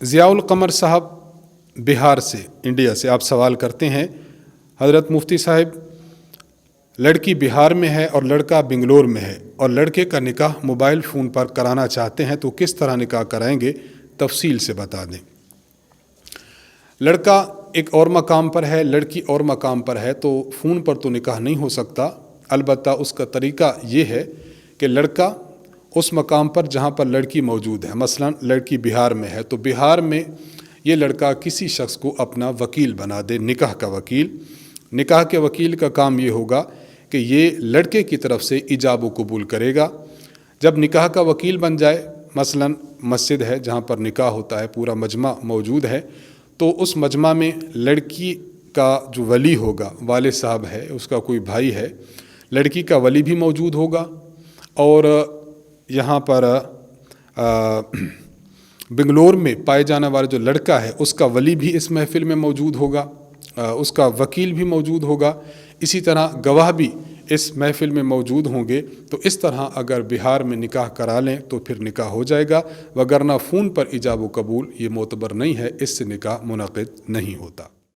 ضیاء القمر صاحب بہار سے، انڈیا سے آپ سوال کرتے ہیں، حضرت مفتی صاحب لڑکی بہار میں ہے اور لڑکا بنگلور میں ہے اور لڑکے کا نکاح موبائل فون پر کرانا چاہتے ہیں تو کس طرح نکاح کرائیں گے، تفصیل سے بتا دیں۔ لڑکا ایک اور مقام پر ہے، لڑکی اور مقام پر ہے، تو فون پر تو نکاح نہیں ہو سکتا۔ البتہ اس کا طریقہ یہ ہے کہ لڑکا اس مقام پر جہاں پر لڑکی موجود ہے، مثلا لڑکی بہار میں ہے تو بہار میں یہ لڑکا کسی شخص کو اپنا وکیل بنا دے، نکاح کا وکیل۔ نکاح کے وکیل کا کام یہ ہوگا کہ یہ لڑکے کی طرف سے ایجاب و قبول کرے گا۔ جب نکاح کا وکیل بن جائے، مثلا مسجد ہے جہاں پر نکاح ہوتا ہے، پورا مجمع موجود ہے، تو اس مجمع میں لڑکی کا جو ولی ہوگا، والد صاحب ہے، اس کا کوئی بھائی ہے، لڑکی کا ولی بھی موجود ہوگا، اور یہاں پر بنگلور میں پائے جانے والا جو لڑکا ہے اس کا ولی بھی اس محفل میں موجود ہوگا، اس کا وکیل بھی موجود ہوگا، اسی طرح گواہ بھی اس محفل میں موجود ہوں گے۔ تو اس طرح اگر بہار میں نکاح کرا لیں تو پھر نکاح ہو جائے گا، وگرنہ فون پر ایجاب و قبول یہ معتبر نہیں ہے، اس سے نکاح منعقد نہیں ہوتا۔